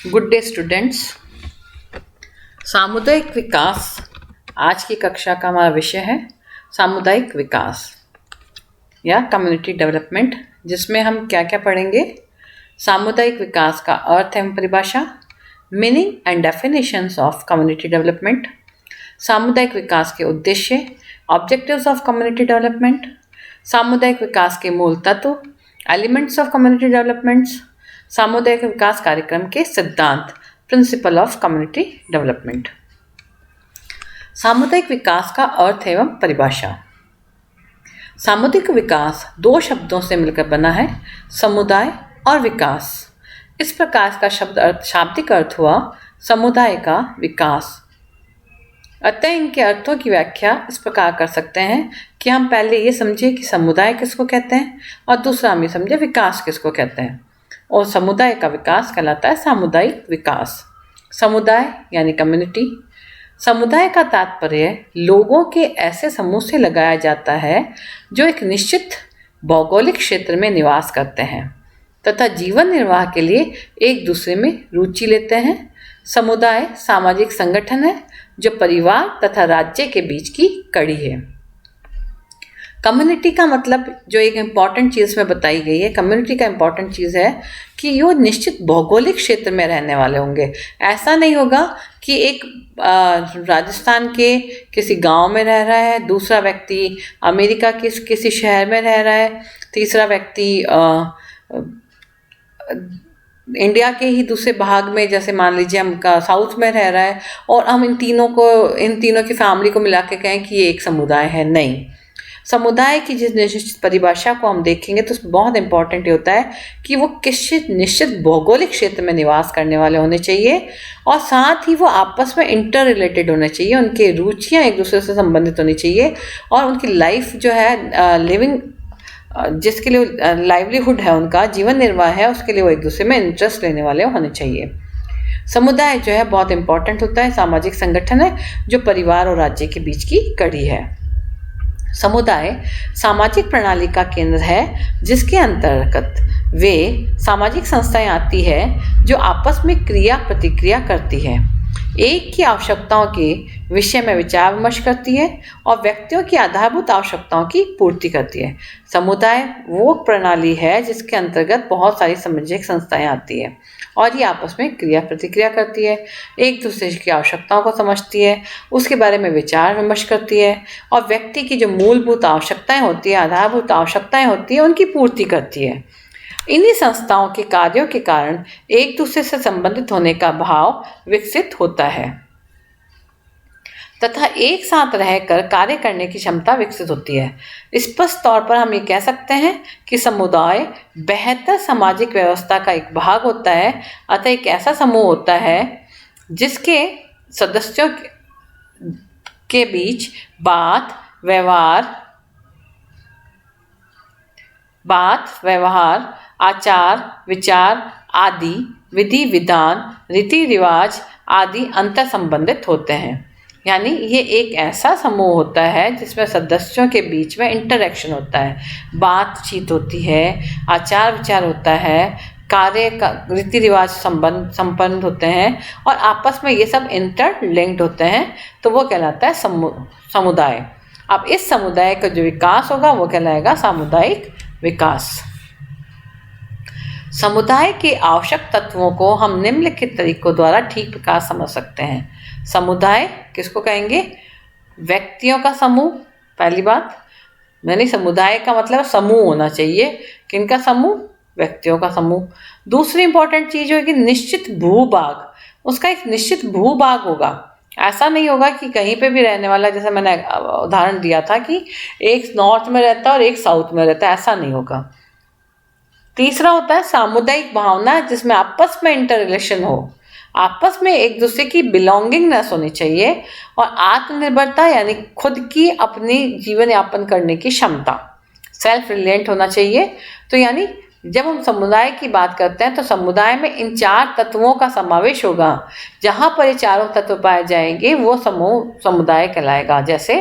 Good day students. सामुदायिक विकास आज की कक्षा का हमारा विषय है। सामुदायिक विकास या कम्युनिटी डेवलपमेंट, जिसमें हम क्या क्या पढ़ेंगे। सामुदायिक विकास का अर्थ एवं परिभाषा, meaning and definitions of community development, सामुदायिक विकास के उद्देश्य, ऑब्जेक्टिव्स ऑफ कम्युनिटी डेवलपमेंट, सामुदायिक विकास के मूल तत्व, एलिमेंट्स ऑफ कम्युनिटी डेवलपमेंट्स, सामुदायिक विकास कार्यक्रम के सिद्धांत, प्रिंसिपल ऑफ कम्युनिटी डेवलपमेंट। सामुदायिक विकास का अर्थ एवं परिभाषा। सामुदायिक विकास दो शब्दों से मिलकर बना है, समुदाय और विकास। इस प्रकार का शाब्दिक अर्थ हुआ समुदाय का विकास। अतः इनके अर्थों की व्याख्या इस प्रकार कर सकते हैं कि हम पहले ये समझे कि समुदाय किसको कहते हैं और दूसरा हम ये समझे विकास किसको कहते हैं। और समुदाय का विकास कहलाता है सामुदायिक विकास। समुदाय यानी कम्युनिटी। समुदाय का तात्पर्य लोगों के ऐसे समूह से लगाया जाता है जो एक निश्चित भौगोलिक क्षेत्र में निवास करते हैं तथा जीवन निर्वाह के लिए एक दूसरे में रुचि लेते हैं। समुदाय सामाजिक संगठन है जो परिवार तथा राज्य के बीच की कड़ी है। कम्युनिटी का मतलब जो एक इम्पॉर्टेंट चीज़ में बताई गई है, कम्युनिटी का इम्पॉर्टेंट चीज़ है कि यो निश्चित भौगोलिक क्षेत्र में रहने वाले होंगे। ऐसा नहीं होगा कि एक राजस्थान के किसी गांव में रह रहा है, दूसरा व्यक्ति अमेरिका के किसी शहर में रह रहा है, तीसरा व्यक्ति इंडिया के ही दूसरे भाग में, जैसे मान लीजिए हम का साउथ में रह रहा है, और हम इन तीनों की फैमिली को मिला के कहें कि ये एक समुदाय है। नहीं, समुदाय की जिस निश्चित परिभाषा को हम देखेंगे तो उसमें बहुत इंपॉर्टेंट होता है कि वो किस निश्चित भौगोलिक क्षेत्र में निवास करने वाले होने चाहिए और साथ ही वो आपस में इंटर रिलेटेड होने चाहिए। उनकी रुचियाँ एक दूसरे से संबंधित होनी चाहिए और उनकी लाइफ जो है लिविंग, जिसके लिए लाइवलीहुड है, उनका जीवन निर्वाह है, उसके लिए वो एक दूसरे में इंटरेस्ट लेने वाले होने चाहिए। समुदाय जो है बहुत इंपॉर्टेंट होता है, सामाजिक संगठन है जो परिवार और राज्य के बीच की कड़ी है। समुदाय सामाजिक प्रणाली का केंद्र है जिसके अंतर्गत वे सामाजिक संस्थाएं आती है जो आपस में क्रिया प्रतिक्रिया करती है, एक की आवश्यकताओं के विषय में विचार विमर्श करती है और व्यक्तियों की आधारभूत आवश्यकताओं की पूर्ति करती है। समुदाय वो प्रणाली है जिसके अंतर्गत बहुत सारी सामाजिक संस्थाएं आती है और ये आपस में क्रिया प्रतिक्रिया करती है, एक दूसरे की आवश्यकताओं को समझती है, उसके बारे में विचार विमर्श करती है और व्यक्ति की जो मूलभूत आवश्यकताएं होती है, आधारभूत आवश्यकताएं होती है, उनकी पूर्ति करती है। इन्हीं संस्थाओं के कार्यों के कारण एक दूसरे से संबंधित होने का भाव विकसित होता है तथा एक साथ रहकर कार्य करने की क्षमता विकसित होती है। स्पष्ट तौर पर हम ये कह सकते हैं कि समुदाय बेहतर सामाजिक व्यवस्था का एक भाग होता है। अतः एक ऐसा समूह होता है जिसके सदस्यों के बीच बात व्यवहार, आचार विचार आदि, विधि विधान, रीति रिवाज आदि अंतर संबंधित होते हैं। यानी ये एक ऐसा समूह होता है जिसमें सदस्यों के बीच में इंटरेक्शन होता है, बातचीत होती है, आचार विचार होता है, कार्य का रीति रिवाज संपन्न होते हैं और आपस में ये सब इंटरलिंक्ड होते हैं, तो वो कहलाता है समुदाय। अब इस समुदाय का जो विकास होगा वो कहलाएगा सामुदायिक विकास। समुदाय के आवश्यक तत्वों को हम निम्नलिखित तरीकों द्वारा ठीक प्रकार समझ सकते हैं। समुदाय किसको कहेंगे? व्यक्तियों का समूह। पहली बात, यानी समुदाय का मतलब समूह होना चाहिए। किनका समूह? व्यक्तियों का समूह। दूसरी इंपॉर्टेंट चीज होगी निश्चित भूभाग। उसका एक निश्चित भूभाग होगा। ऐसा नहीं होगा कि कहीं पे भी रहने वाला, जैसे मैंने उदाहरण दिया था कि एक नॉर्थ में रहता है और एक साउथ में रहता है, ऐसा नहीं होगा। तीसरा होता है सामुदायिक भावना, जिसमें आपस में इंटर रिलेशन हो, आपस में एक दूसरे की बिलोंगिंगनेस होनी चाहिए और आत्मनिर्भरता यानी खुद की अपनी जीवन यापन करने की क्षमता, सेल्फ रिलिएंट होना चाहिए। तो यानी जब हम समुदाय की बात करते हैं तो समुदाय में इन चार तत्वों का समावेश होगा। जहाँ पर ये चारों तत्व पाए जाएंगे वो समुदाय कहलाएगा। जैसे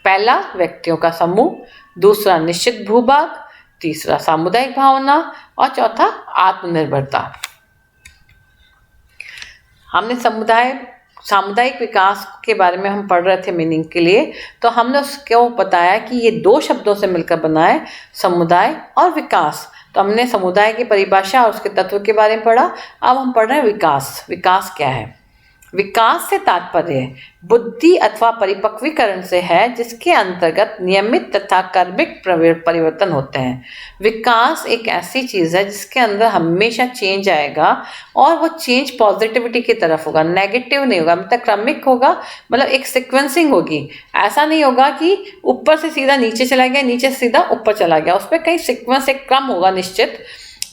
पहला व्यक्तियों का समूह, दूसरा निश्चित भूभाग, तीसरा सामुदायिक भावना और चौथा आत्मनिर्भरता। हमने सामुदायिक विकास के बारे में हम पढ़ रहे थे मीनिंग के लिए, तो हमने उसको बताया कि ये 2 शब्दों से मिलकर बना है, समुदाय और विकास। तो हमने समुदाय की परिभाषा और उसके तत्व के बारे में पढ़ा। अब हम पढ़ रहे हैं विकास। विकास क्या है? विकास से तात्पर्य बुद्धि अथवा परिपक्वीकरण से है, जिसके अंतर्गत नियमित तथा कर्मिक परिवर्तन होते हैं। विकास एक ऐसी चीज़ है जिसके अंदर हमेशा चेंज आएगा, और वो चेंज पॉजिटिविटी की तरफ होगा, नेगेटिव नहीं होगा, मतलब क्रमिक होगा, मतलब एक सीक्वेंसिंग होगी। ऐसा नहीं होगा कि ऊपर से सीधा नीचे चला गया, नीचे से सीधा ऊपर चला गया, उस पर कहीं सीक्वेंस एक क्रम होगा निश्चित।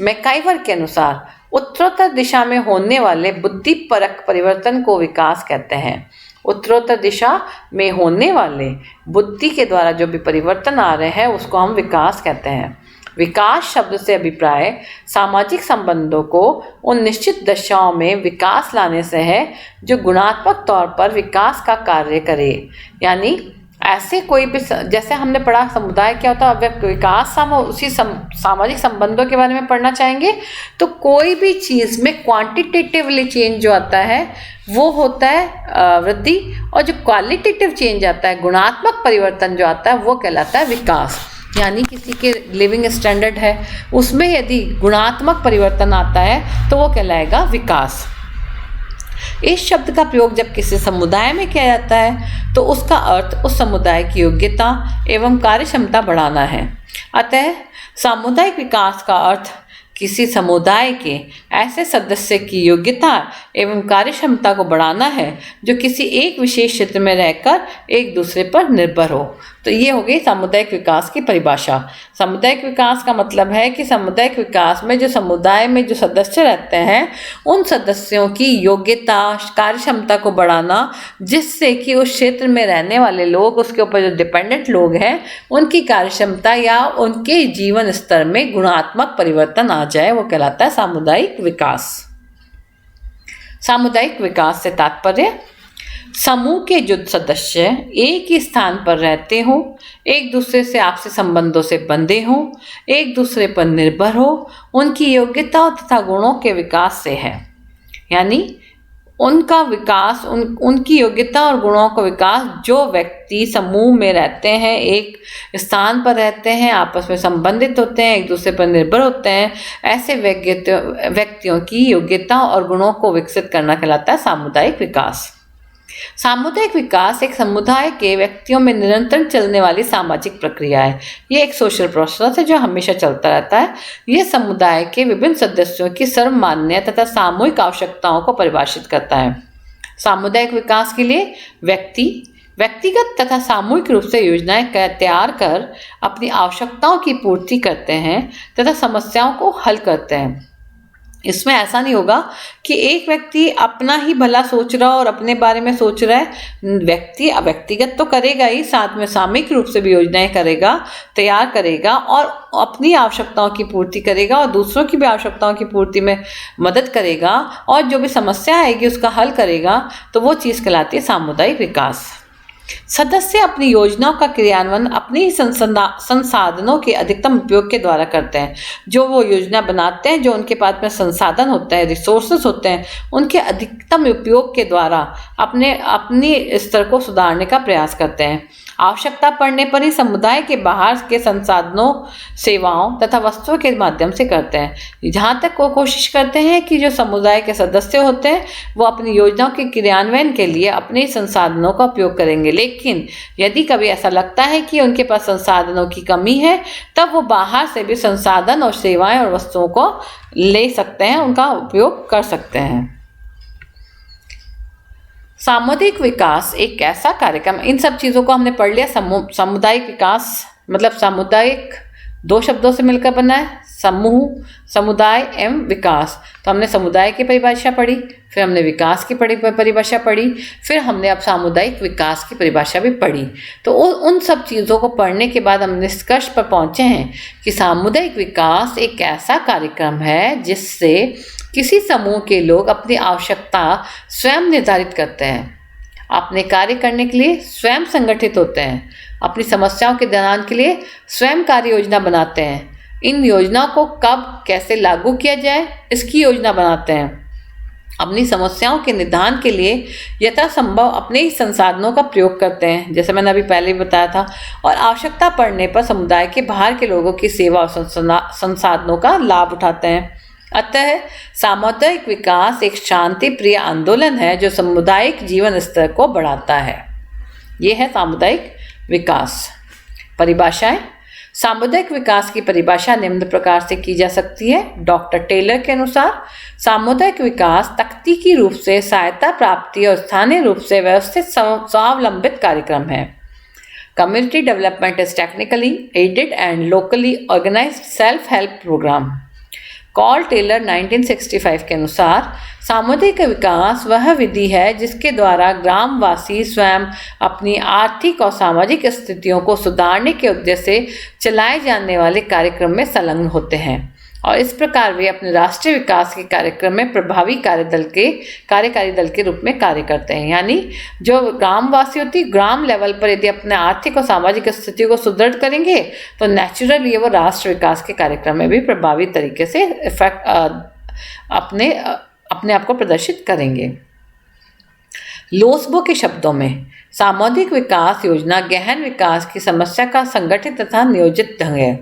मैकाइवर के अनुसार उत्तरोत्तर दिशा में होने वाले बुद्धिपरक परिवर्तन को विकास कहते हैं। उत्तरोत्तर दिशा में होने वाले बुद्धि के द्वारा जो भी परिवर्तन आ रहे हैं उसको हम विकास कहते हैं। विकास शब्द से अभिप्राय सामाजिक संबंधों को उन निश्चित दशाओं में विकास लाने से है जो गुणात्मक तौर पर विकास का कार्य करे। यानी ऐसे कोई भी, जैसे हमने पढ़ा समुदाय क्या होता है, अब विकास हम उसी सामाजिक संबंधों के बारे में पढ़ना चाहेंगे। तो कोई भी चीज़ में क्वांटिटेटिवली चेंज जो आता है वो होता है वृद्धि, और जो क्वालिटेटिव चेंज आता है, गुणात्मक परिवर्तन जो आता है, वो कहलाता है विकास। यानी किसी के लिविंग स्टैंडर्ड है, उसमें यदि गुणात्मक परिवर्तन आता है तो वो कहलाएगा विकास। इस शब्द का प्रयोग जब किसी समुदाय में किया जाता है तो उसका अर्थ उस समुदाय की योग्यता एवं कार्यक्षमता बढ़ाना है। अतः सामुदायिक विकास का अर्थ किसी समुदाय के ऐसे सदस्य की योग्यता एवं कार्यक्षमता को बढ़ाना है जो किसी एक विशेष क्षेत्र में रहकर एक दूसरे पर निर्भर हो। तो ये हो गई सामुदायिक विकास की परिभाषा। सामुदायिक विकास का मतलब है कि सामुदायिक विकास में जो समुदाय में जो सदस्य रहते हैं उन सदस्यों की योग्यता कार्यक्षमता को बढ़ाना, जिससे कि उस क्षेत्र में रहने वाले लोग, उसके ऊपर जो डिपेंडेंट लोग हैं, उनकी कार्यक्षमता या उनके जीवन स्तर में गुणात्मक परिवर्तन आ जाए, वो कहलाता है सामुदायिक विकास। सामुदायिक विकास से तात्पर्य समूह के जो सदस्य एक ही स्थान पर रहते हों, एक दूसरे से आपसी संबंधों से बंधे हों, एक दूसरे पर निर्भर हो, उनकी योग्यता तथा गुणों के विकास से है। यानी उनका विकास, उनकी योग्यता और गुणों का विकास, जो व्यक्ति समूह में रहते हैं, एक स्थान पर रहते हैं, आपस में संबंधित होते हैं, एक दूसरे पर निर्भर होते हैं, ऐसे व्यक्तियों की योग्यता और गुणों को विकसित करना कहलाता है सामुदायिक विकास। सामुदायिक विकास एक समुदाय के व्यक्तियों में निरंतर चलने वाली सामाजिक प्रक्रिया है। ये एक सोशल प्रोसेस है जो हमेशा चलता रहता है। यह समुदाय के विभिन्न सदस्यों की सर्वमान्य तथा सामूहिक आवश्यकताओं को परिभाषित करता है। सामुदायिक विकास के लिए व्यक्तिगत तथा सामूहिक रूप से योजनाएं तैयार कर अपनी आवश्यकताओं की पूर्ति करते हैं तथा समस्याओं को हल करते हैं। इसमें ऐसा नहीं होगा कि एक व्यक्ति अपना ही भला सोच रहा और अपने बारे में सोच रहा है। व्यक्ति व्यक्तिगत तो करेगा ही, साथ में सामूहिक रूप से भी योजनाएं करेगा, तैयार करेगा और अपनी आवश्यकताओं की पूर्ति करेगा और दूसरों की भी आवश्यकताओं की पूर्ति में मदद करेगा, और जो भी समस्या आएगी उसका हल करेगा। तो वो चीज़ कहलाती है सामुदायिक विकास। सदस्य अपनी योजनाओं का क्रियान्वयन अपने ही संसाधनों के अधिकतम उपयोग के द्वारा करते हैं। जो वो योजना बनाते हैं, जो उनके पास में संसाधन होते हैं, रिसोर्सेज होते हैं, उनके अधिकतम उपयोग के द्वारा अपने स्तर को सुधारने का प्रयास करते हैं। आवश्यकता पड़ने पर ही समुदाय के बाहर के संसाधनों, सेवाओं तथा वस्तुओं के माध्यम से करते हैं। जहाँ तक वो कोशिश करते हैं कि जो समुदाय के सदस्य होते हैं वो अपनी योजनाओं के क्रियान्वयन के लिए अपने संसाधनों का उपयोग करेंगे। लेकिन यदि कभी ऐसा लगता है कि उनके पास संसाधनों की कमी है, तब वो बाहर से भी संसाधन और सेवाएं और वस्तुओं को ले सकते हैं, उनका उपयोग कर सकते हैं। सामुदायिक विकास एक ऐसा कार्यक्रम, इन सब चीज़ों को हमने पढ़ लिया। सामुदायिक विकास मतलब सामुदायिक 2 शब्दों से मिलकर बना है, समूह, समुदाय एवं विकास। तो हमने समुदाय की परिभाषा पढ़ी, फिर हमने विकास की परिभाषा पढ़ी, फिर हमने अब सामुदायिक विकास की परिभाषा भी पढ़ी। तो उन सब चीज़ों को पढ़ने के बाद हम निष्कर्ष पर पहुँचे हैं कि सामुदायिक विकास एक ऐसा कार्यक्रम है जिससे किसी समूह के लोग अपनी आवश्यकता स्वयं निर्धारित करते हैं, अपने कार्य करने के लिए स्वयं संगठित होते हैं, अपनी समस्याओं के निदान के लिए स्वयं कार्य योजना बनाते हैं, इन योजनाओं को कब कैसे लागू किया जाए इसकी योजना बनाते हैं, अपनी समस्याओं के निदान के लिए यथासंभव अपने ही संसाधनों का प्रयोग करते हैं, जैसे मैंने अभी पहले भी बताया था, और आवश्यकता पड़ने पर समुदाय के बाहर के लोगों की सेवा और संसाधनों का लाभ उठाते हैं। अतः सामुदायिक विकास एक शांति प्रिय आंदोलन है जो सामुदायिक जीवन स्तर को बढ़ाता है। ये है सामुदायिक विकास। परिभाषाएं। सामुदायिक विकास की परिभाषा निम्न प्रकार से की जा सकती है। डॉक्टर टेलर के अनुसार सामुदायिक विकास तकनीकी रूप से सहायता प्राप्ति और स्थानीय रूप से व्यवस्थित स्वावलंबित कार्यक्रम है। Community development is technically aided and locally organised self help programme. Carl Taylor 1965 के अनुसार सामुदायिक विकास वह विधि है जिसके द्वारा ग्रामवासी स्वयं अपनी आर्थिक और सामाजिक स्थितियों को सुधारने के उद्देश्य से चलाए जाने वाले कार्यक्रम में संलग्न होते हैं और इस प्रकार वे अपने राष्ट्रीय विकास के कार्यक्रम में प्रभावी कार्यकारी दल के रूप में कार्य करते हैं। यानी जो ग्रामवासी होती ग्राम लेवल पर यदि अपने आर्थिक और सामाजिक स्थिति को सुदृढ़ करेंगे तो नेचुरली वो राष्ट्र विकास के कार्यक्रम में भी प्रभावी तरीके से अपने आप को प्रदर्शित करेंगे। लोसबो के शब्दों में सामुदायिक विकास योजना गहन विकास की समस्या का संगठित तथा नियोजित ढंग है।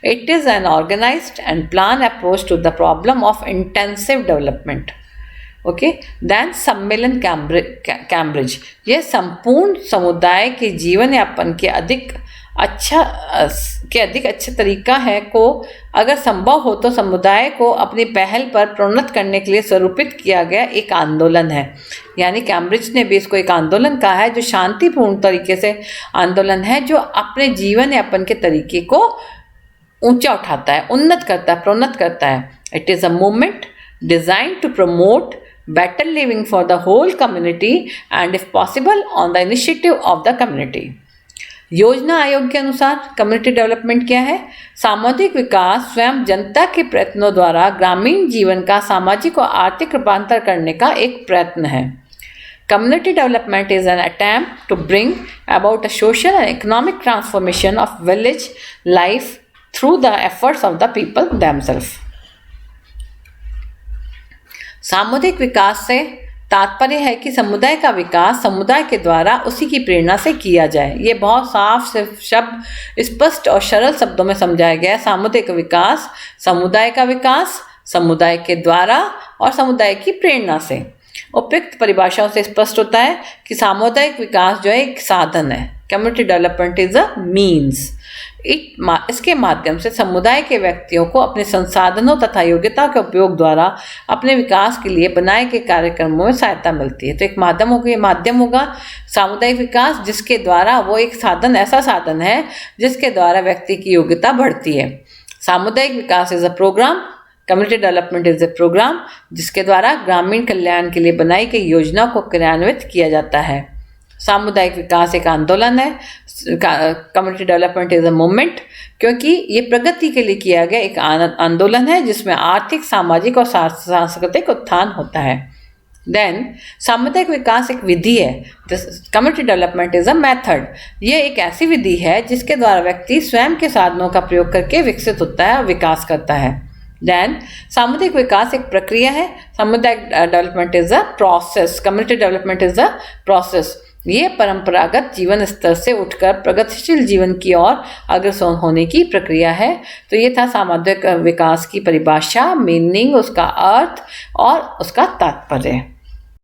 It is an organised and plan approach to the problem of intensive development. Okay, then सम्मेलन कैम्ब्रिज, यह संपूर्ण समुदाय के जीवन यापन के अधिक अच्छा तरीका है को अगर संभव हो तो समुदाय को अपनी पहल पर प्रोन्नत करने के लिए स्वरूपित किया गया एक आंदोलन है। यानी कैम्ब्रिज ने भी इसको एक आंदोलन कहा है जो शांतिपूर्ण तरीके से आंदोलन है, जो अपने जीवन यापन के तरीके को ऊंचा उठाता है, उन्नत करता है, प्रोन्नत करता है। It is a movement designed to promote better living for the whole community and if possible on the initiative of the community। योजना आयोग के अनुसार कम्युनिटी डेवलपमेंट क्या है? सामाजिक विकास स्वयं जनता के प्रयत्नों द्वारा ग्रामीण जीवन का सामाजिक और आर्थिक रूपांतर करने का एक प्रयत्न है। Community development is an attempt to bring about a social and economic transformation of village life through the efforts of the people themselves। सामुदायिक विकास से तात्पर्य है कि समुदाय का विकास समुदाय के द्वारा उसी की प्रेरणा से किया जाए। ये बहुत साफ शब्द स्पष्ट और सरल शब्दों में समझाया गया है। सामुदायिक विकास समुदाय का विकास समुदाय के द्वारा और समुदाय की प्रेरणा से। उपयुक्त परिभाषाओं से स्पष्ट होता है कि सामुदायिक विकास जो है एक साधन है। Community development is a means. इसके माध्यम से समुदाय के व्यक्तियों को अपने संसाधनों तथा योग्यता के उपयोग द्वारा अपने विकास के लिए बनाए गए कार्यक्रमों में सहायता मिलती है। तो एक माध्यम होगा सामुदायिक विकास, जिसके द्वारा वो एक साधन, ऐसा साधन है जिसके द्वारा व्यक्ति की योग्यता बढ़ती है। सामुदायिक विकास is a programme, community development is a programme, जिसके द्वारा ग्रामीण कल्याण के लिए बनाई गई योजना को क्रियान्वित किया जाता है। सामुदायिक विकास एक आंदोलन है, community development is a movement, क्योंकि ये प्रगति के लिए किया गया एक आंदोलन है जिसमें आर्थिक, सामाजिक और सांस्कृतिक उत्थान होता है। देन सामुदायिक विकास एक विधि है। Community development is a method. ये एक ऐसी विधि है जिसके द्वारा व्यक्ति स्वयं के साधनों का प्रयोग करके विकसित होता है, विकास करता है। देन सामुदायिक विकास एक प्रक्रिया है। सामुदायिक development is a process, community development is a process. ये परंपरागत जीवन स्तर से उठकर प्रगतिशील जीवन की ओर अग्रसर होने की प्रक्रिया है। तो ये था सामुदायिक विकास की परिभाषा, मीनिंग, उसका अर्थ और उसका तात्पर्य।